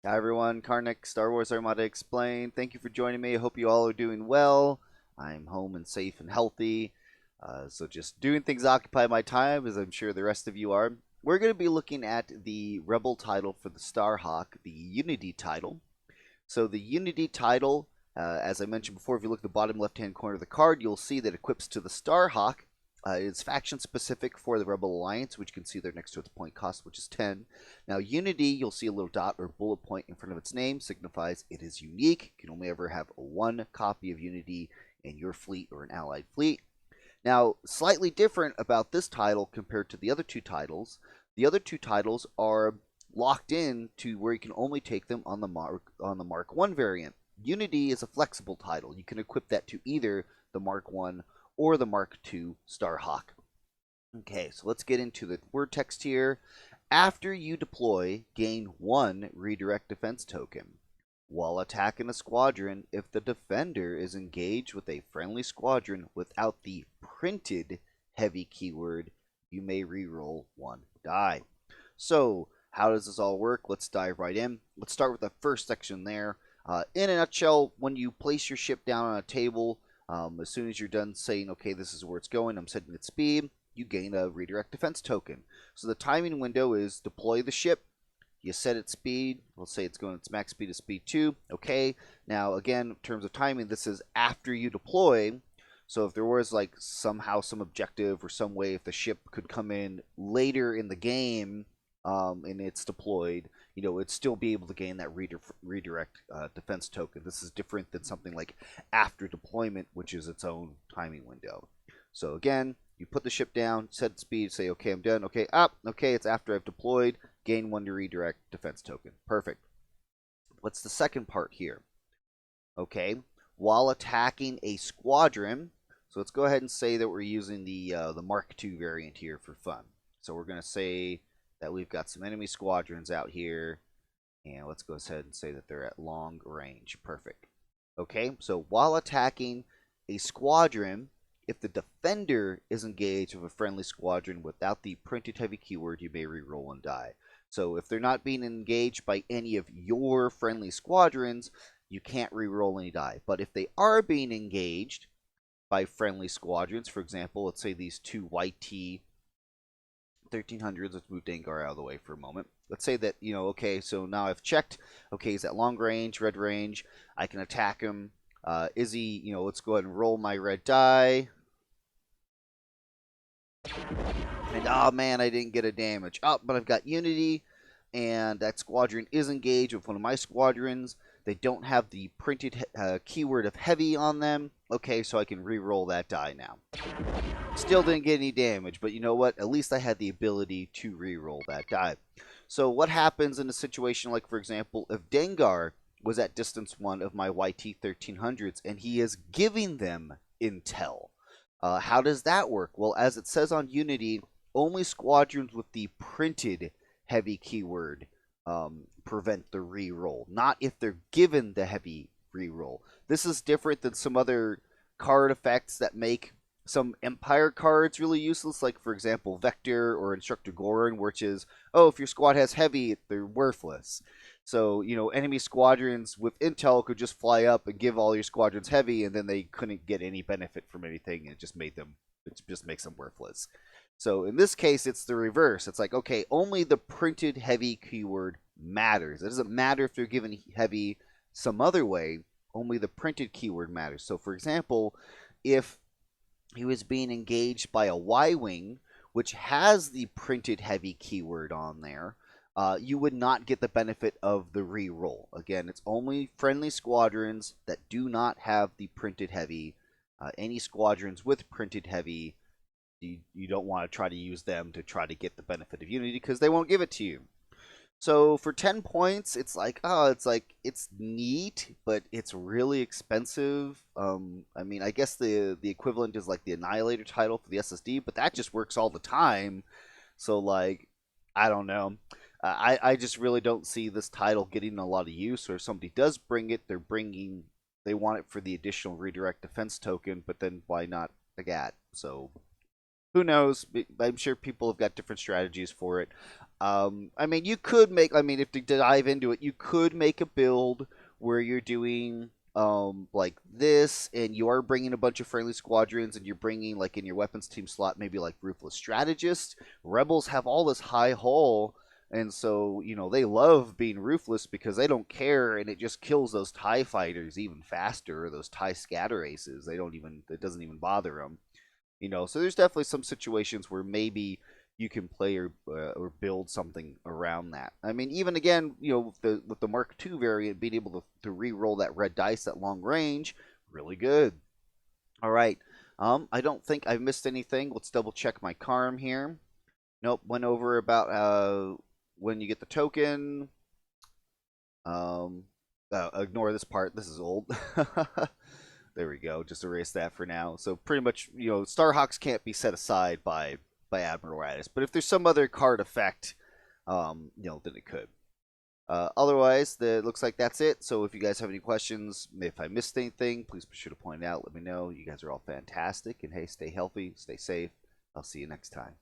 Hi everyone, Karnik, Star Wars Armada Explained. Thank you for joining me. I hope you all are doing well. I'm home and safe and healthy. So just doing things to occupy my time, as I'm sure the rest of you are. We're going to be looking at the Rebel title for the Starhawk, the Unity title. So the Unity title, as I mentioned before, if you look at the bottom left-hand corner of the card, you'll see that it equips to the Starhawk. It's faction specific for the Rebel Alliance, which you can see there next to its point cost, which is 10. Now, Unity, you'll see a little dot or bullet point in front of its name, signifies it is unique. You can only ever have one copy of Unity in your fleet or an allied fleet. Now, slightly different about this title compared to the other two titles. The other two titles are locked in to where you can only take them on the Mark 1 variant. Unity is a flexible title. You can equip that to either the Mark 1 or the Mark II Starhawk. Okay, so let's get into the word text here. After you deploy, gain 1 redirect defense token. While attacking a squadron, if the defender is engaged with a friendly squadron without the printed heavy keyword, you may reroll 1 die. So, how does this all work? Let's dive right in. Let's start with the first section there. In a nutshell, when you place your ship down on a table, as soon as you're done saying, okay, this is where it's going, I'm setting its speed, you gain a redirect defense token. So the timing window is deploy the ship, you set its speed, let's say it's going its max speed is speed 2, okay. Now again, in terms of timing, this is after you deploy, so if there was like somehow some objective or some way if the ship could come in later in the game and it's deployed, it'd still be able to gain that redirect defense token. This is different than something like after deployment, which is its own timing window. So again, you put the ship down, set speed, say, okay, I'm done. Okay, okay, it's after I've deployed, gain 1 to redirect defense token. Perfect. What's the second part here? Okay, while attacking a squadron, so let's go ahead and say that we're using the Mark II variant here for fun. So we're going to say that we've got some enemy squadrons out here, and let's go ahead and say that they're at long range. Perfect. Okay, so while attacking a squadron, if the defender is engaged with a friendly squadron without the printed heavy keyword, you may reroll and die. So if they're not being engaged by any of your friendly squadrons, you can't reroll any die. But if they are being engaged by friendly squadrons, for example, let's say these two YT 1300s, let's move Dengar out of the way for a moment. Let's say that, okay, so now I've checked, okay, he's at long range, red range, I can attack him. Is he, let's go ahead and roll my red die. And, oh man, I didn't get a damage. Oh, but I've got Unity, and that squadron is engaged with one of my squadrons. They don't have the printed keyword of heavy on them. Okay, so I can re-roll that die now. Still didn't get any damage, but you know what? At least I had the ability to re-roll that die. So what happens in a situation like, for example, if Dengar was at distance 1 of my YT 1300s and he is giving them intel? How does that work? Well, as it says on Unity, only squadrons with the printed heavy keyword prevent the re-roll, not if they're given the heavy re-roll. This is different than some other card effects that make some Empire cards really useless, like, for example, Vector or Instructor Goran, which is, oh, if your squad has heavy, they're worthless. So, enemy squadrons with intel could just fly up and give all your squadrons heavy, and then they couldn't get any benefit from anything, and it just makes them worthless. So in this case, it's the reverse. It's like, okay, only the printed heavy keyword matters. It doesn't matter if they're given heavy some other way, only the printed keyword matters. So for example, if he was being engaged by a Y-Wing, which has the printed heavy keyword on there, you would not get the benefit of the re-roll. Again, it's only friendly squadrons that do not have the printed heavy. Any squadrons with printed heavy, you don't want to try to use them to try to get the benefit of Unity because they won't give it to you. So for 10 points, it's like, it's neat, but it's really expensive. I mean, I guess the equivalent is like the Annihilator title for the SSD, but that just works all the time. So, like, I don't know. I just really don't see this title getting a lot of use, or if somebody does bring it, they want it for the additional redirect defense token, but then why not a GAT? So, who knows? I'm sure people have got different strategies for it. I mean, you could make. I mean, if to dive into it, you could make a build where you're doing like this, and you are bringing a bunch of friendly squadrons, and you're bringing like in your weapons team slot maybe like ruthless strategist. Rebels have all this high hull, and so they love being ruthless because they don't care, and it just kills those TIE fighters even faster. Or those TIE scatter aces, it doesn't even bother them. So there's definitely some situations where maybe you can play or build something around that. I mean, even again, with the Mark II variant, being able to re-roll that red dice at long range, really good. All right. I don't think I've missed anything. Let's double check my CARM here. Nope, went over about when you get the token. Ignore this part. This is old. There we go. Just erase that for now. So pretty much, Starhawks can't be set aside by Admiral Radis, but if there's some other card effect, then it could. Otherwise, it looks like that's it. So if you guys have any questions, if I missed anything, please be sure to point it out. Let me know. You guys are all fantastic, and hey, stay healthy, stay safe. I'll see you next time.